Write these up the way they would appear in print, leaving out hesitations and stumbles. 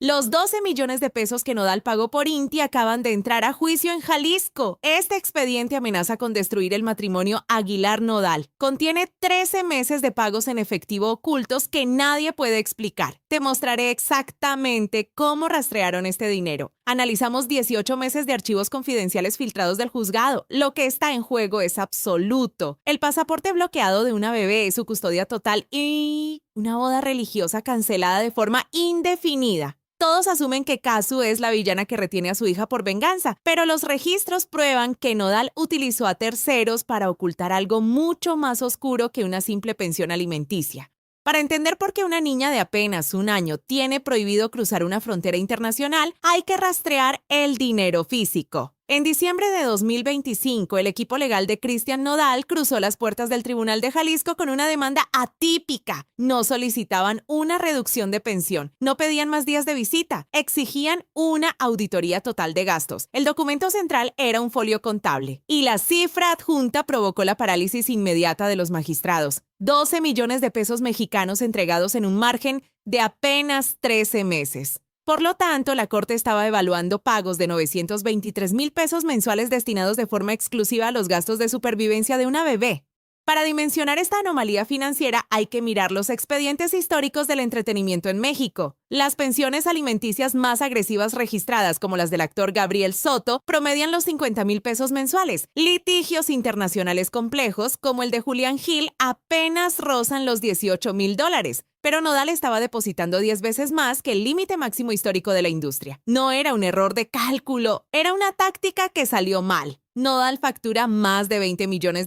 Los 12 millones de pesos que Nodal pagó por Inti acaban de entrar a juicio en Jalisco. Este expediente amenaza con destruir el matrimonio Aguilar-Nodal. Contiene 13 meses de pagos en efectivo ocultos que nadie puede explicar. Te mostraré exactamente cómo rastrearon este dinero. Analizamos 18 meses de archivos confidenciales filtrados del juzgado. Lo que está en juego es absoluto. El pasaporte bloqueado de una bebé, su custodia total y una boda religiosa cancelada de forma indefinida. Todos asumen que Katsu es la villana que retiene a su hija por venganza, pero los registros prueban que Nodal utilizó a terceros para ocultar algo mucho más oscuro que una simple pensión alimenticia. Para entender por qué una niña de apenas un año tiene prohibido cruzar una frontera internacional, hay que rastrear el dinero físico. En diciembre de 2025, el equipo legal de Cristian Nodal cruzó las puertas del Tribunal de Jalisco con una demanda atípica. No solicitaban una reducción de pensión, no pedían más días de visita, exigían una auditoría total de gastos. El documento central era un folio contable y la cifra adjunta provocó la parálisis inmediata de los magistrados. 12 millones de pesos mexicanos entregados en un margen de apenas 13 meses. Por lo tanto, la Corte estaba evaluando pagos de 923,000 pesos mensuales destinados de forma exclusiva a los gastos de supervivencia de una bebé. Para dimensionar esta anomalía financiera hay que mirar los expedientes históricos del entretenimiento en México. Las pensiones alimenticias más agresivas registradas, como las del actor Gabriel Soto, promedian los 50,000 pesos mensuales. Litigios internacionales complejos, como el de Julián Gil, apenas rozan los $18,000. Pero Nodal estaba depositando 10 veces más que el límite máximo histórico de la industria. No era un error de cálculo, era una táctica que salió mal. Nodal factura más de $20 millones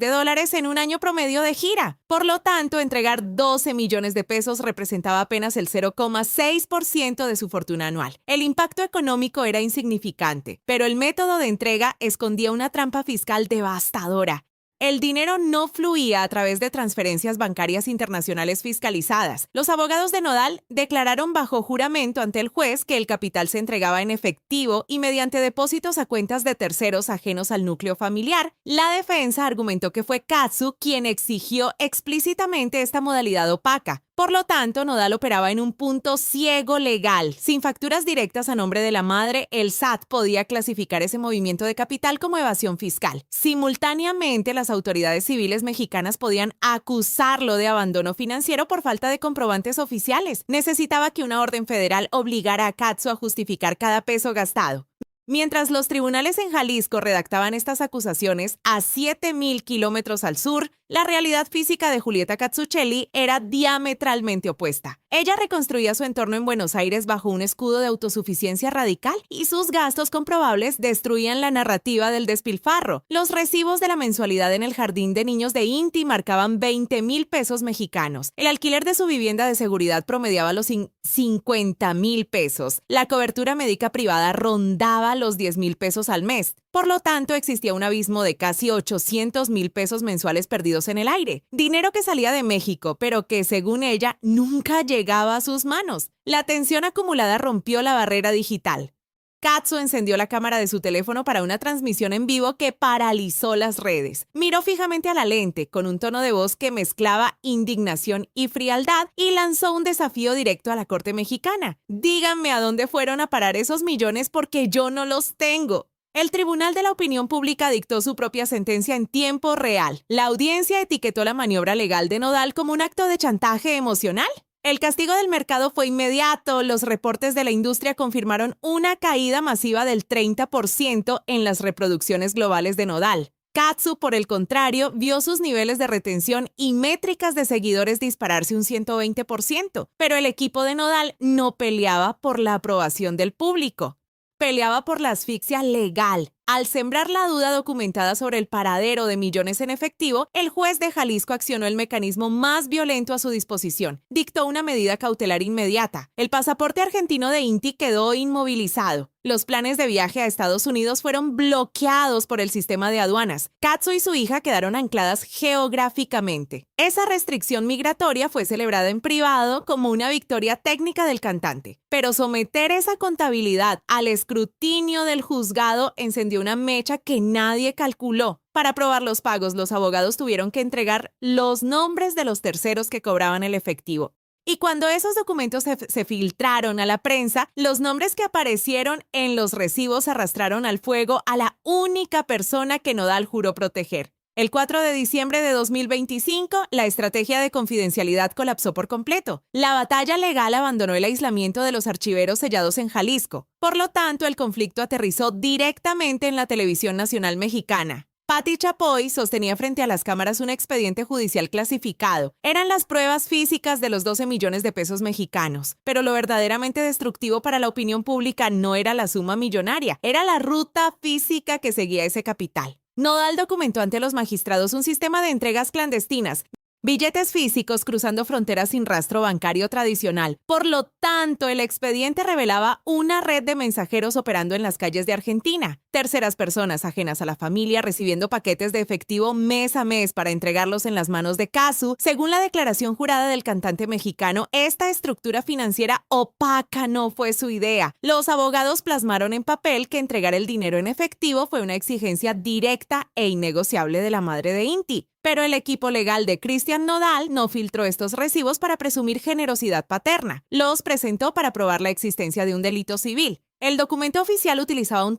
en un año promedio de gira. Por lo tanto, entregar 12 millones de pesos representaba apenas el 0,6% de su fortuna anual. El impacto económico era insignificante, pero el método de entrega escondía una trampa fiscal devastadora. El dinero no fluía a través de transferencias bancarias internacionales fiscalizadas. Los abogados de Nodal declararon bajo juramento ante el juez que el capital se entregaba en efectivo y mediante depósitos a cuentas de terceros ajenos al núcleo familiar. La defensa argumentó que fue Katsu quien exigió explícitamente esta modalidad opaca. Por lo tanto, Nodal operaba en un punto ciego legal. Sin facturas directas a nombre de la madre, el SAT podía clasificar ese movimiento de capital como evasión fiscal. Simultáneamente, las autoridades civiles mexicanas podían acusarlo de abandono financiero por falta de comprobantes oficiales. Necesitaba que una orden federal obligara a Katsu a justificar cada peso gastado. Mientras los tribunales en Jalisco redactaban estas acusaciones a 7,000 kilómetros al sur, la realidad física de Julieta Katsuchelli era diametralmente opuesta. Ella reconstruía su entorno en Buenos Aires bajo un escudo de autosuficiencia radical y sus gastos comprobables destruían la narrativa del despilfarro. Los recibos de la mensualidad en el jardín de niños de Inti marcaban 20,000 pesos mexicanos. El alquiler de su vivienda de seguridad promediaba los 50,000 pesos. La cobertura médica privada rondaba los 10,000 pesos al mes. Por lo tanto, existía un abismo de casi 800,000 pesos mensuales perdidos en el aire. Dinero que salía de México, pero que, según ella, nunca llegaba a sus manos. La tensión acumulada rompió la barrera digital. Katsu encendió la cámara de su teléfono para una transmisión en vivo que paralizó las redes. Miró fijamente a la lente, con un tono de voz que mezclaba indignación y frialdad, y lanzó un desafío directo a la Corte mexicana. Díganme a dónde fueron a parar esos millones porque yo no los tengo. El Tribunal de la Opinión Pública dictó su propia sentencia en tiempo real. La audiencia etiquetó la maniobra legal de Nodal como un acto de chantaje emocional. El castigo del mercado fue inmediato. Los reportes de la industria confirmaron una caída masiva del 30% en las reproducciones globales de Nodal. Katsu, por el contrario, vio sus niveles de retención y métricas de seguidores dispararse un 120%, pero el equipo de Nodal no peleaba por la aprobación del público. Peleaba por la asfixia legal. Al sembrar la duda documentada sobre el paradero de millones en efectivo, el juez de Jalisco accionó el mecanismo más violento a su disposición. Dictó una medida cautelar inmediata. El pasaporte argentino de Inti quedó inmovilizado. Los planes de viaje a Estados Unidos fueron bloqueados por el sistema de aduanas. Katsu y su hija quedaron ancladas geográficamente. Esa restricción migratoria fue celebrada en privado como una victoria técnica del cantante. Pero someter esa contabilidad al escrutinio del juzgado encendió una mecha que nadie calculó. Para probar los pagos, los abogados tuvieron que entregar los nombres de los terceros que cobraban el efectivo. Y cuando esos documentos se filtraron a la prensa, los nombres que aparecieron en los recibos arrastraron al fuego a la única persona que Nodal juró proteger. El 4 de diciembre de 2025, la estrategia de confidencialidad colapsó por completo. La batalla legal abandonó el aislamiento de los archiveros sellados en Jalisco. Por lo tanto, el conflicto aterrizó directamente en la televisión nacional mexicana. Pati Chapoy sostenía frente a las cámaras un expediente judicial clasificado. Eran las pruebas físicas de los 12 millones de pesos mexicanos. Pero lo verdaderamente destructivo para la opinión pública no era la suma millonaria, era la ruta física que seguía ese capital. Nodal documentó ante los magistrados un sistema de entregas clandestinas, billetes físicos cruzando fronteras sin rastro bancario tradicional. Por lo tanto, el expediente revelaba una red de mensajeros operando en las calles de Argentina. Terceras personas ajenas a la familia recibiendo paquetes de efectivo mes a mes para entregarlos en las manos de Cazzu. Según la declaración jurada del cantante mexicano, esta estructura financiera opaca no fue su idea. Los abogados plasmaron en papel que entregar el dinero en efectivo fue una exigencia directa e innegociable de la madre de Inti. Pero el equipo legal de Cristian Nodal no filtró estos recibos para presumir generosidad paterna. Los presentó para probar la existencia de un delito civil. El documento oficial utilizaba un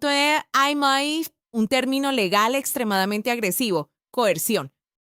término legal extremadamente agresivo, coerción.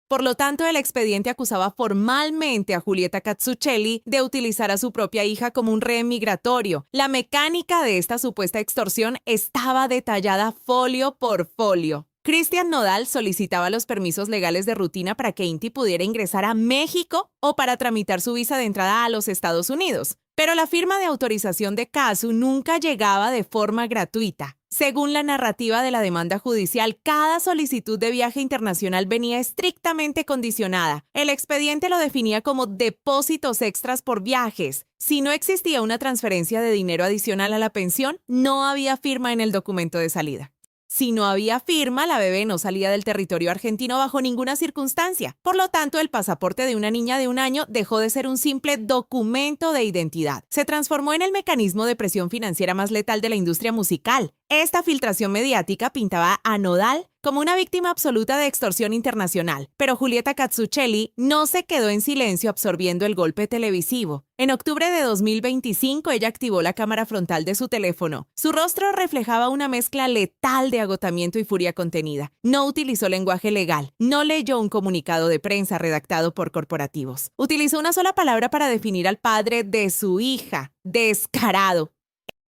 Por lo tanto, el expediente acusaba formalmente a Julieta Cazzucchelli de utilizar a su propia hija como un rehén migratorio. La mecánica de esta supuesta extorsión estaba detallada folio por folio. Cristian Nodal solicitaba los permisos legales de rutina para que Inti pudiera ingresar a México o para tramitar su visa de entrada a los Estados Unidos. Pero la firma de autorización de Cazzu nunca llegaba de forma gratuita. Según la narrativa de la demanda judicial, cada solicitud de viaje internacional venía estrictamente condicionada. El expediente lo definía como depósitos extras por viajes. Si no existía una transferencia de dinero adicional a la pensión, no había firma en el documento de salida. Si no había firma, la bebé no salía del territorio argentino bajo ninguna circunstancia. Por lo tanto, el pasaporte de una niña de 1 año dejó de ser un simple documento de identidad. Se transformó en el mecanismo de presión financiera más letal de la industria musical. Esta filtración mediática pintaba a Nodal como una víctima absoluta de extorsión internacional, pero Julieta Cazzucchelli no se quedó en silencio absorbiendo el golpe televisivo. En octubre de 2025, ella activó la cámara frontal de su teléfono. Su rostro reflejaba una mezcla letal de agotamiento y furia contenida. No utilizó lenguaje legal, no leyó un comunicado de prensa redactado por corporativos. Utilizó una sola palabra para definir al padre de su hija: descarado.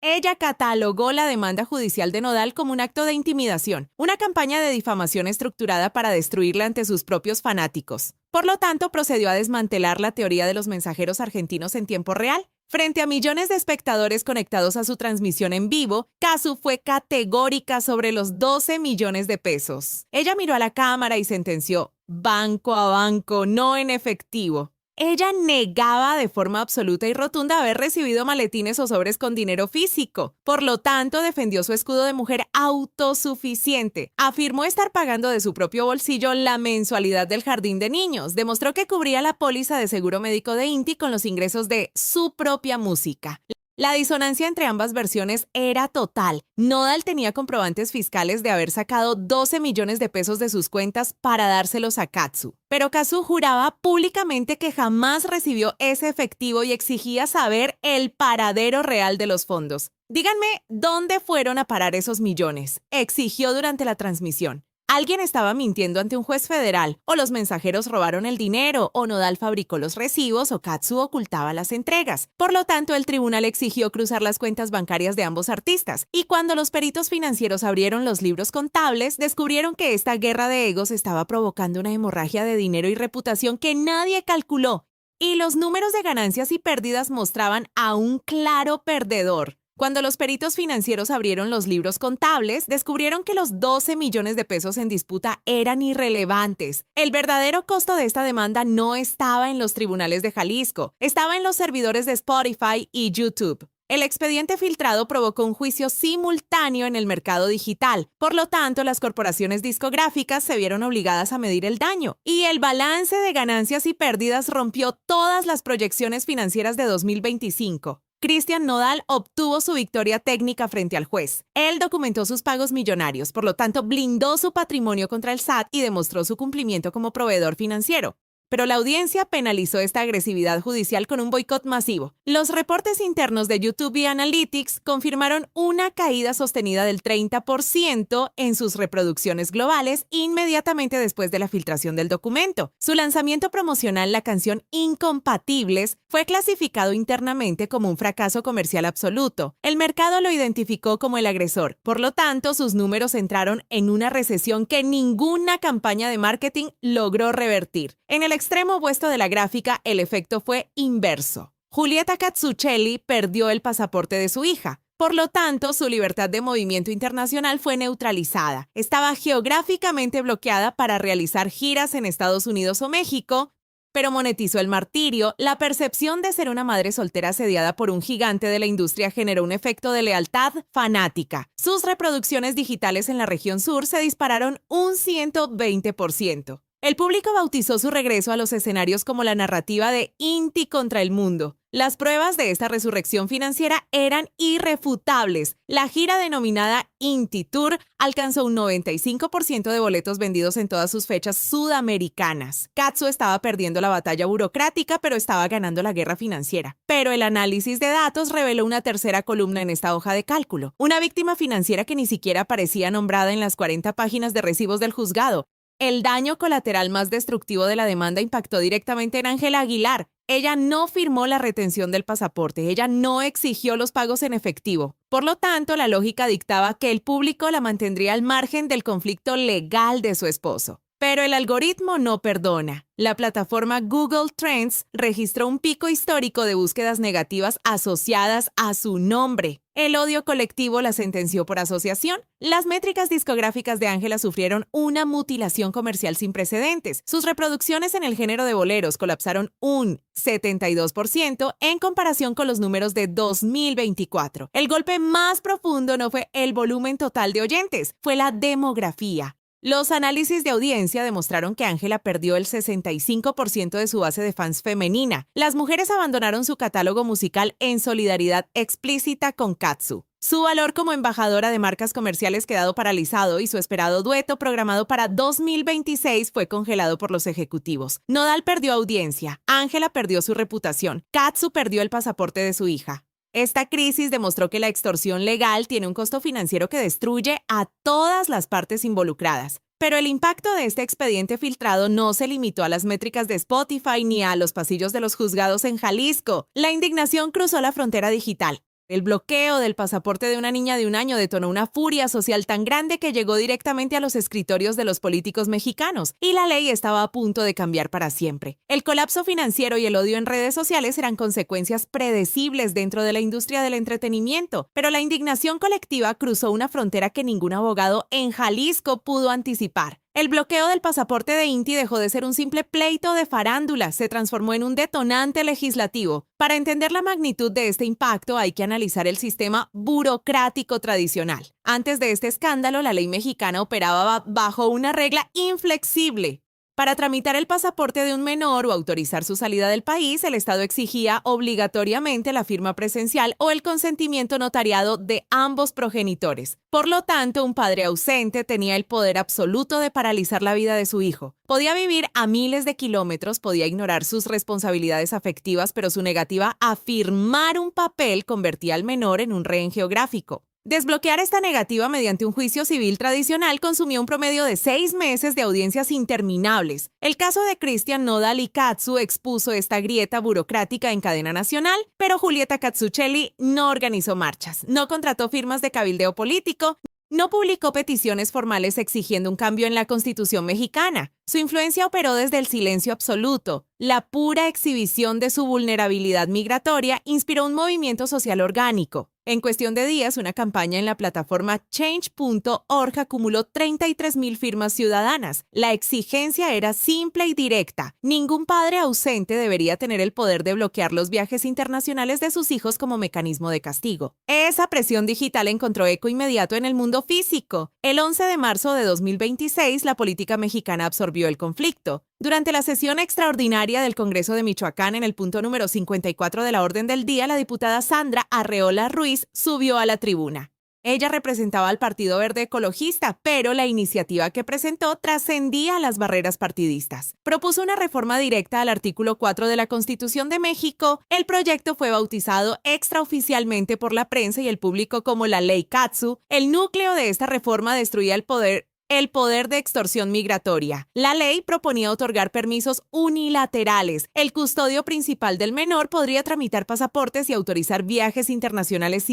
Ella catalogó la demanda judicial de Nodal como un acto de intimidación, una campaña de difamación estructurada para destruirla ante sus propios fanáticos. Por lo tanto, procedió a desmantelar la teoría de los mensajeros argentinos en tiempo real. Frente a millones de espectadores conectados a su transmisión en vivo, Cazzu fue categórica sobre los 12 millones de pesos. Ella miró a la cámara y sentenció: banco a banco, no en efectivo. Ella negaba de forma absoluta y rotunda haber recibido maletines o sobres con dinero físico. Por lo tanto, defendió su escudo de mujer autosuficiente. Afirmó estar pagando de su propio bolsillo la mensualidad del jardín de niños. Demostró que cubría la póliza de seguro médico de Inti con los ingresos de su propia música. La disonancia entre ambas versiones era total. Nodal tenía comprobantes fiscales de haber sacado 12 millones de pesos de sus cuentas para dárselos a Cazzu. Pero Cazzu juraba públicamente que jamás recibió ese efectivo y exigía saber el paradero real de los fondos. Díganme, ¿dónde fueron a parar esos millones?, exigió durante la transmisión. Alguien estaba mintiendo ante un juez federal, o los mensajeros robaron el dinero, o Nodal fabricó los recibos, o Cazzu ocultaba las entregas. Por lo tanto, el tribunal exigió cruzar las cuentas bancarias de ambos artistas, y cuando los peritos financieros abrieron los libros contables, descubrieron que esta guerra de egos estaba provocando una hemorragia de dinero y reputación que nadie calculó, y los números de ganancias y pérdidas mostraban a un claro perdedor. Cuando los peritos financieros abrieron los libros contables, descubrieron que los 12 millones de pesos en disputa eran irrelevantes. El verdadero costo de esta demanda no estaba en los tribunales de Jalisco, estaba en los servidores de Spotify y YouTube. El expediente filtrado provocó un juicio simultáneo en el mercado digital. Por lo tanto, las corporaciones discográficas se vieron obligadas a medir el daño, y el balance de ganancias y pérdidas rompió todas las proyecciones financieras de 2025. Cristian Nodal obtuvo su victoria técnica frente al juez. Él documentó sus pagos millonarios, por lo tanto blindó su patrimonio contra el SAT y demostró su cumplimiento como proveedor financiero. pero la audiencia penalizó esta agresividad judicial con un boicot masivo. Los reportes internos de YouTube y Analytics confirmaron una caída sostenida del 30% en sus reproducciones globales inmediatamente después de la filtración del documento. Su lanzamiento promocional, la canción Incompatibles, fue clasificado internamente como un fracaso comercial absoluto. El mercado lo identificó como el agresor. Por lo tanto, sus números entraron en una recesión que ninguna campaña de marketing logró revertir. En el extremo opuesto de la gráfica, el efecto fue inverso. Julieta Cazzucchelli perdió el pasaporte de su hija. Por lo tanto, su libertad de movimiento internacional fue neutralizada. Estaba geográficamente bloqueada para realizar giras en Estados Unidos o México, pero monetizó el martirio. La percepción de ser una madre soltera asediada por un gigante de la industria generó un efecto de lealtad fanática. Sus reproducciones digitales en la región sur se dispararon un 120%. El público bautizó su regreso a los escenarios como la narrativa de Inti contra el mundo. Las pruebas de esta resurrección financiera eran irrefutables. La gira denominada Inti Tour alcanzó un 95% de boletos vendidos en todas sus fechas sudamericanas. Cazzu estaba perdiendo la batalla burocrática, pero estaba ganando la guerra financiera. Pero el análisis de datos reveló una tercera columna en esta hoja de cálculo. Una víctima financiera que ni siquiera aparecía nombrada en las 40 páginas de recibos del juzgado. El daño colateral más destructivo de la demanda impactó directamente en Ángela Aguilar. Ella no firmó la retención del pasaporte, ella no exigió los pagos en efectivo. Por lo tanto, la lógica dictaba que el público la mantendría al margen del conflicto legal de su esposo. Pero el algoritmo no perdona. La plataforma Google Trends registró un pico histórico de búsquedas negativas asociadas a su nombre. El odio colectivo la sentenció por asociación. Las métricas discográficas de Ángela sufrieron una mutilación comercial sin precedentes. Sus reproducciones en el género de boleros colapsaron un 72% en comparación con los números de 2024. El golpe más profundo no fue el volumen total de oyentes, fue la demografía. Los análisis de audiencia demostraron que Ángela perdió el 65% de su base de fans femenina. Las mujeres abandonaron su catálogo musical en solidaridad explícita con Cazzu. Su valor como embajadora de marcas comerciales quedó paralizado y su esperado dueto programado para 2026 fue congelado por los ejecutivos. Nodal perdió audiencia, Ángela perdió su reputación, Cazzu perdió el pasaporte de su hija. Esta crisis demostró que la extorsión legal tiene un costo financiero que destruye a todas las partes involucradas. Pero el impacto de este expediente filtrado no se limitó a las métricas de Spotify ni a los pasillos de los juzgados en Jalisco. La indignación cruzó la frontera digital. El bloqueo del pasaporte de una niña de 1 año detonó una furia social tan grande que llegó directamente a los escritorios de los políticos mexicanos, y la ley estaba a punto de cambiar para siempre. El colapso financiero y el odio en redes sociales eran consecuencias predecibles dentro de la industria del entretenimiento, pero la indignación colectiva cruzó una frontera que ningún abogado en Jalisco pudo anticipar. El bloqueo del pasaporte de Inti dejó de ser un simple pleito de farándula, se transformó en un detonante legislativo. Para entender la magnitud de este impacto hay que analizar el sistema burocrático tradicional. Antes de este escándalo, la ley mexicana operaba bajo una regla inflexible. Para tramitar el pasaporte de un menor o autorizar su salida del país, el Estado exigía obligatoriamente la firma presencial o el consentimiento notariado de ambos progenitores. Por lo tanto, un padre ausente tenía el poder absoluto de paralizar la vida de su hijo. Podía vivir a miles de kilómetros, podía ignorar sus responsabilidades afectivas, pero su negativa a firmar un papel convertía al menor en un rehén geográfico. Desbloquear esta negativa mediante un juicio civil tradicional consumió un promedio de 6 meses de audiencias interminables. El caso de Cristian Nodal y Cazzu expuso esta grieta burocrática en cadena nacional, pero Julieta Cazzucchelli no organizó marchas, no contrató firmas de cabildeo político, no publicó peticiones formales exigiendo un cambio en la Constitución mexicana. Su influencia operó desde el silencio absoluto. La pura exhibición de su vulnerabilidad migratoria inspiró un movimiento social orgánico. En cuestión de días, una campaña en la plataforma Change.org acumuló 33,000 firmas ciudadanas. La exigencia era simple y directa. Ningún padre ausente debería tener el poder de bloquear los viajes internacionales de sus hijos como mecanismo de castigo. Esa presión digital encontró eco inmediato en el mundo físico. El 11 de marzo de 2026, la política mexicana absorbió el conflicto. Durante la sesión extraordinaria del Congreso de Michoacán, en el punto número 54 de la orden del día, la diputada Sandra Arreola Ruiz subió a la tribuna. Ella representaba al Partido Verde Ecologista, pero la iniciativa que presentó trascendía las barreras partidistas. Propuso una reforma directa al artículo 4 de la Constitución de México. El proyecto fue bautizado extraoficialmente por la prensa y el público como la Ley Katsu. El núcleo de esta reforma destruía el poder de extorsión migratoria. La ley proponía otorgar permisos unilaterales. El custodio principal del menor podría tramitar pasaportes y autorizar viajes internacionales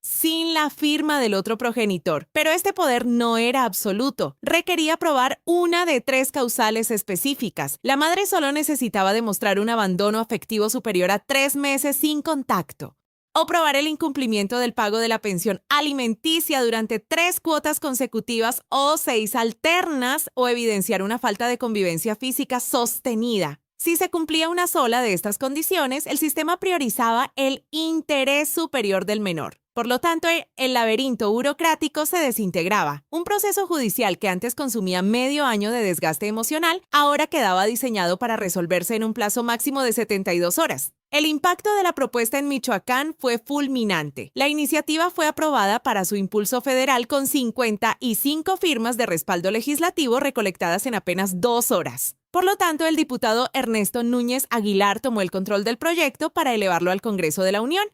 sin la firma del otro progenitor. Pero este poder no era absoluto. Requería probar una de 3 causales específicas. La madre solo necesitaba demostrar un abandono afectivo superior a 3 meses sin contacto, o probar el incumplimiento del pago de la pensión alimenticia durante 3 cuotas consecutivas o 6 alternas, o evidenciar una falta de convivencia física sostenida. Si se cumplía una sola de estas condiciones, el sistema priorizaba el interés superior del menor. Por lo tanto, el laberinto burocrático se desintegraba. Un proceso judicial que antes consumía medio año de desgaste emocional, ahora quedaba diseñado para resolverse en un plazo máximo de 72 horas. El impacto de la propuesta en Michoacán fue fulminante. La iniciativa fue aprobada para su impulso federal con 55 firmas de respaldo legislativo recolectadas en apenas 2 horas. Por lo tanto, el diputado Ernesto Núñez Aguilar tomó el control del proyecto para elevarlo al Congreso de la Unión.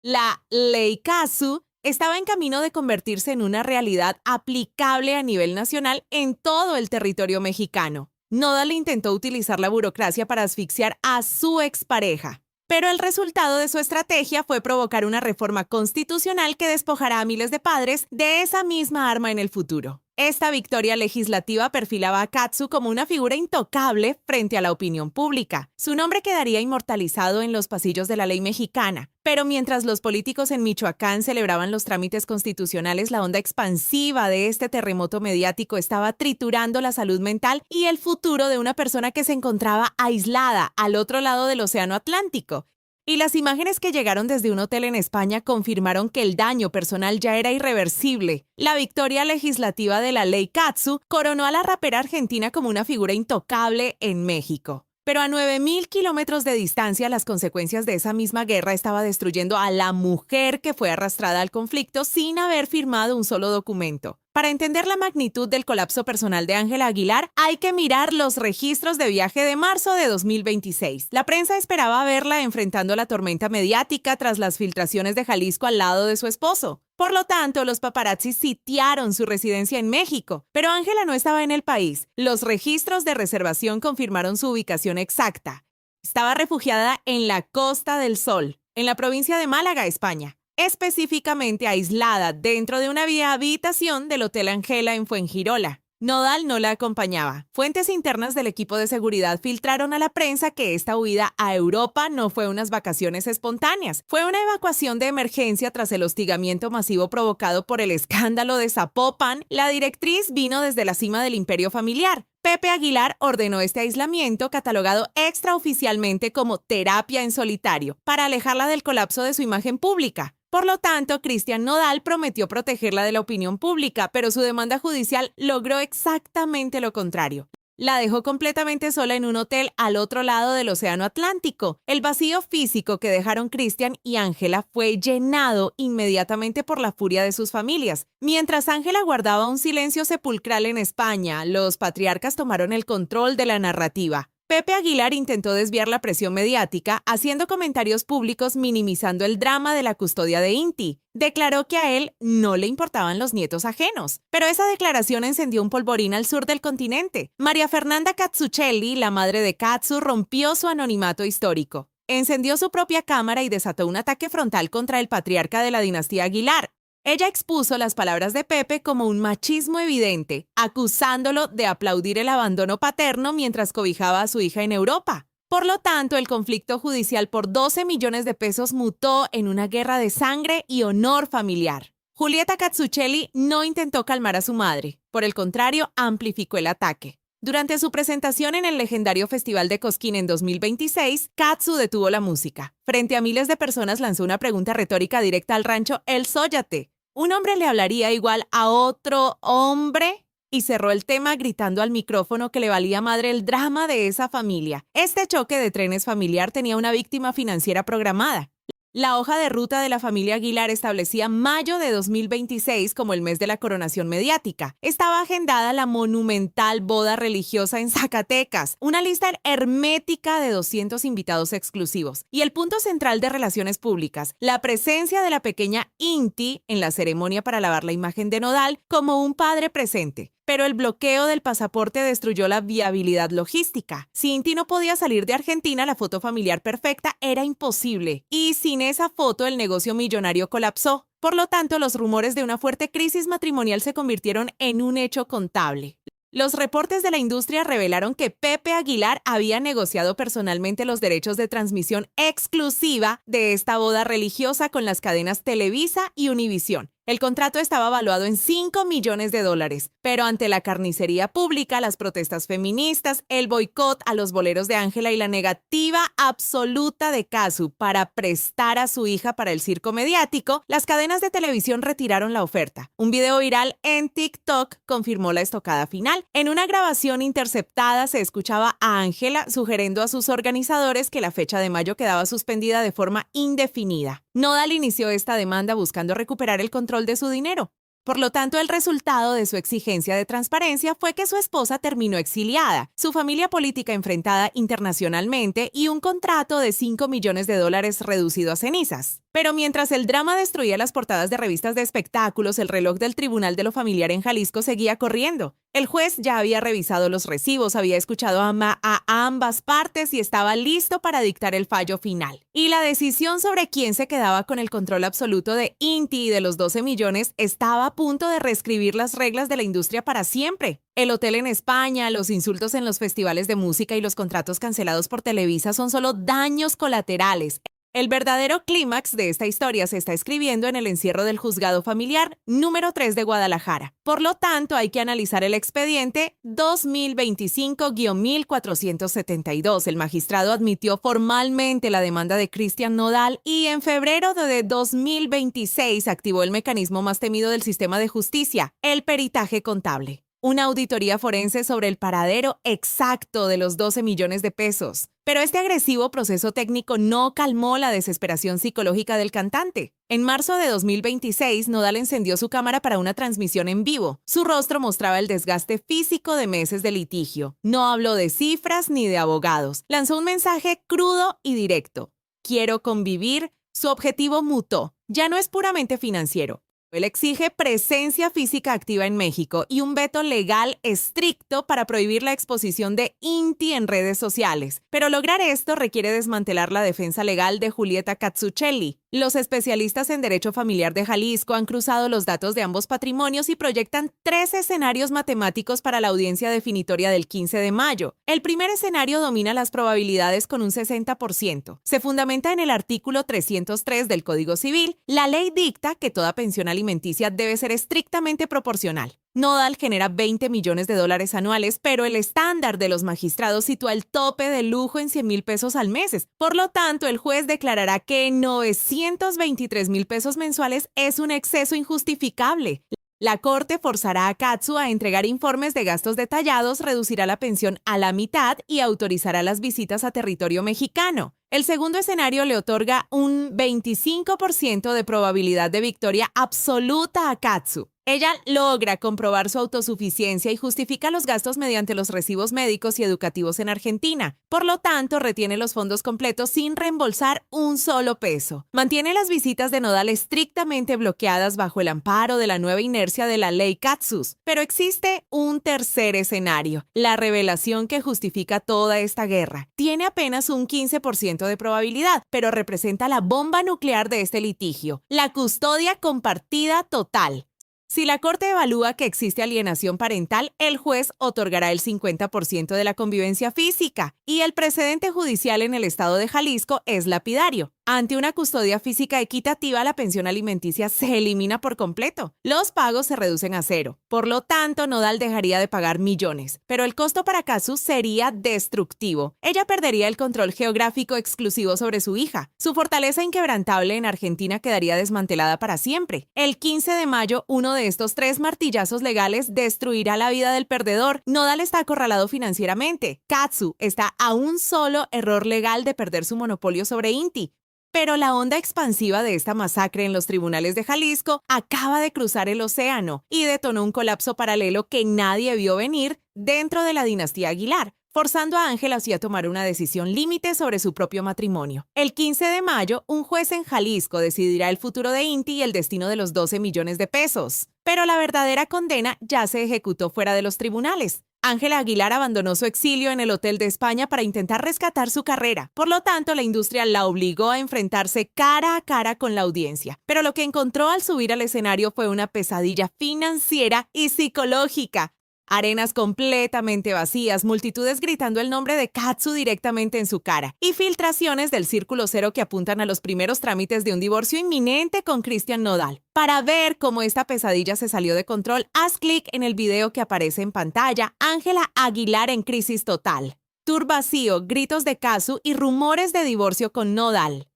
La Ley Katsu estaba en camino de convertirse en una realidad aplicable a nivel nacional en todo el territorio mexicano. Nodal intentó utilizar la burocracia para asfixiar a su expareja, pero el resultado de su estrategia fue provocar una reforma constitucional que despojará a miles de padres de esa misma arma en el futuro. Esta victoria legislativa perfilaba a Katsu como una figura intocable frente a la opinión pública. Su nombre quedaría inmortalizado en los pasillos de la ley mexicana. Pero mientras los políticos en Michoacán celebraban los trámites constitucionales, la onda expansiva de este terremoto mediático estaba triturando la salud mental y el futuro de una persona que se encontraba aislada al otro lado del Océano Atlántico. Y las imágenes que llegaron desde un hotel en España confirmaron que el daño personal ya era irreversible. La victoria legislativa de la Ley Katsu coronó a la rapera argentina como una figura intocable en México. Pero a 9.000 kilómetros de distancia, las consecuencias de esa misma guerra estaba destruyendo a la mujer que fue arrastrada al conflicto sin haber firmado un solo documento. Para entender la magnitud del colapso personal de Ángela Aguilar, hay que mirar los registros de viaje de marzo de 2026. La prensa esperaba verla enfrentando la tormenta mediática tras las filtraciones de Jalisco al lado de su esposo. Por lo tanto, los paparazzis sitiaron su residencia en México, pero Ángela no estaba en el país. Los registros de reservación confirmaron su ubicación exacta. Estaba refugiada en la Costa del Sol, en la provincia de Málaga, España. Específicamente aislada dentro de una habitación del Hotel Ángela en Fuengirola. Nodal no la acompañaba. Fuentes internas del equipo de seguridad filtraron a la prensa que esta huida a Europa no fue unas vacaciones espontáneas. Fue una evacuación de emergencia tras el hostigamiento masivo provocado por el escándalo de Zapopan. La directriz vino desde la cima del imperio familiar. Pepe Aguilar ordenó este aislamiento, catalogado extraoficialmente como terapia en solitario, para alejarla del colapso de su imagen pública. Por lo tanto, Cristian Nodal prometió protegerla de la opinión pública, pero su demanda judicial logró exactamente lo contrario. La dejó completamente sola en un hotel al otro lado del Océano Atlántico. El vacío físico que dejaron Cristian y Ángela fue llenado inmediatamente por la furia de sus familias. Mientras Ángela guardaba un silencio sepulcral en España, los patriarcas tomaron el control de la narrativa. Pepe Aguilar intentó desviar la presión mediática haciendo comentarios públicos minimizando el drama de la custodia de Inti. Declaró que a él no le importaban los nietos ajenos. Pero esa declaración encendió un polvorín al sur del continente. María Fernanda Katsuchelli, la madre de Katsu, rompió su anonimato histórico. Encendió su propia cámara y desató un ataque frontal contra el patriarca de la dinastía Aguilar. Ella expuso las palabras de Pepe como un machismo evidente, acusándolo de aplaudir el abandono paterno mientras cobijaba a su hija en Europa. Por lo tanto, el conflicto judicial por 12 millones de pesos mutó en una guerra de sangre y honor familiar. Julieta Katsuchelli no intentó calmar a su madre, por el contrario, amplificó el ataque. Durante su presentación en el legendario Festival de Cosquín en 2026, Katsu detuvo la música. Frente a miles de personas lanzó una pregunta retórica directa al rancho El Sóyate. ¿Un hombre le hablaría igual a otro hombre? Y cerró el tema gritando al micrófono que le valía madre el drama de esa familia. Este choque de trenes familiar tenía una víctima financiera programada. La hoja de ruta de la familia Aguilar establecía mayo de 2026 como el mes de la coronación mediática. Estaba agendada la monumental boda religiosa en Zacatecas, una lista hermética de 200 invitados exclusivos. Y el punto central de relaciones públicas, la presencia de la pequeña Inti en la ceremonia para lavar la imagen de Nodal como un padre presente. Pero el bloqueo del pasaporte destruyó la viabilidad logística. Si Inti no podía salir de Argentina, la foto familiar perfecta era imposible. Y sin esa foto, el negocio millonario colapsó. Por lo tanto, los rumores de una fuerte crisis matrimonial se convirtieron en un hecho contable. Los reportes de la industria revelaron que Pepe Aguilar había negociado personalmente los derechos de transmisión exclusiva de esta boda religiosa con las cadenas Televisa y Univisión. El contrato estaba valuado en $5 millones, pero ante la carnicería pública, las protestas feministas, el boicot a los boleros de Ángela y la negativa absoluta de Cazzu para prestar a su hija para el circo mediático, las cadenas de televisión retiraron la oferta. Un video viral en TikTok confirmó la estocada final. En una grabación interceptada se escuchaba a Ángela sugiriendo a sus organizadores que la fecha de mayo quedaba suspendida de forma indefinida. Nodal inició esta demanda buscando recuperar el control de su dinero. Por lo tanto, el resultado de su exigencia de transparencia fue que su esposa terminó exiliada, su familia política enfrentada internacionalmente y un contrato de $5 millones reducido a cenizas. Pero mientras el drama destruía las portadas de revistas de espectáculos, el reloj del Tribunal de lo Familiar en Jalisco seguía corriendo. El juez ya había revisado los recibos, había escuchado a ambas partes y estaba listo para dictar el fallo final. Y la decisión sobre quién se quedaba con el control absoluto de Inti y de los 12 millones estaba a punto de reescribir las reglas de la industria para siempre. El hotel en España, los insultos en los festivales de música y los contratos cancelados por Televisa son solo daños colaterales. El verdadero clímax de esta historia se está escribiendo en el encierro del Juzgado Familiar número 3 de Guadalajara. Por lo tanto, hay que analizar el expediente 2025-1472. El magistrado admitió formalmente la demanda de Cristian Nodal y en febrero de 2026 activó el mecanismo más temido del sistema de justicia, el peritaje contable. Una auditoría forense sobre el paradero exacto de los 12 millones de pesos. Pero este agresivo proceso técnico no calmó la desesperación psicológica del cantante. En marzo de 2026, Nodal encendió su cámara para una transmisión en vivo. Su rostro mostraba el desgaste físico de meses de litigio. No habló de cifras ni de abogados. Lanzó un mensaje crudo y directo. Quiero convivir. Su objetivo mutó. Ya no es puramente financiero. Él exige presencia física activa en México y un veto legal estricto para prohibir la exposición de Inti en redes sociales. Pero lograr esto requiere desmantelar la defensa legal de Julieta Cazzucchelli. Los especialistas en derecho familiar de Jalisco han cruzado los datos de ambos patrimonios y proyectan 3 escenarios matemáticos para la audiencia definitoria del 15 de mayo. El primer escenario domina las probabilidades con un 60%. Se fundamenta en el artículo 303 del Código Civil. La ley dicta que toda pensión alimenticia debe ser estrictamente proporcional. Nodal genera $20 millones anuales, pero el estándar de los magistrados sitúa el tope de lujo en $100,000 al mes. Por lo tanto, el juez declarará que $923,000 mensuales es un exceso injustificable. La Corte forzará a Cazzu a entregar informes de gastos detallados, reducirá la pensión a la mitad y autorizará las visitas a territorio mexicano. El segundo escenario le otorga un 25% de probabilidad de victoria absoluta a Cazzu. Ella logra comprobar su autosuficiencia y justifica los gastos mediante los recibos médicos y educativos en Argentina. Por lo tanto, retiene los fondos completos sin reembolsar un solo peso. Mantiene las visitas de Nodal estrictamente bloqueadas bajo el amparo de la nueva inercia de la ley Cazzu. Pero existe un tercer escenario, la revelación que justifica toda esta guerra. Tiene apenas un 15% de probabilidad, pero representa la bomba nuclear de este litigio, la custodia compartida total. Si la Corte evalúa que existe alienación parental, el juez otorgará el 50% de la convivencia física y el precedente judicial en el estado de Jalisco es lapidario. Ante una custodia física equitativa, la pensión alimenticia se elimina por completo. Los pagos se reducen a 0. Por lo tanto, Nodal dejaría de pagar millones, pero el costo para Cazzu sería destructivo. Ella perdería el control geográfico exclusivo sobre su hija. Su fortaleza inquebrantable en Argentina quedaría desmantelada para siempre. El 15 de mayo, uno de estos 3 martillazos legales destruirá la vida del perdedor. Nodal está acorralado financieramente. Cazzu está a un solo error legal de perder su monopolio sobre Inti. Pero la onda expansiva de esta masacre en los tribunales de Jalisco acaba de cruzar el océano y detonó un colapso paralelo que nadie vio venir dentro de la dinastía Aguilar, forzando a Ángela así a tomar una decisión límite sobre su propio matrimonio. El 15 de mayo, un juez en Jalisco decidirá el futuro de Inti y el destino de los 12 millones de pesos. Pero la verdadera condena ya se ejecutó fuera de los tribunales. Ángela Aguilar abandonó su exilio en el Hotel de España para intentar rescatar su carrera. Por lo tanto, la industria la obligó a enfrentarse cara a cara con la audiencia. Pero lo que encontró al subir al escenario fue una pesadilla financiera y psicológica. Arenas completamente vacías, multitudes gritando el nombre de Katsu directamente en su cara y filtraciones del Círculo Cero que apuntan a los primeros trámites de un divorcio inminente con Cristian Nodal. Para ver cómo esta pesadilla se salió de control, haz clic en el video que aparece en pantalla. Ángela Aguilar en crisis total. Tour vacío, gritos de Katsu y rumores de divorcio con Nodal.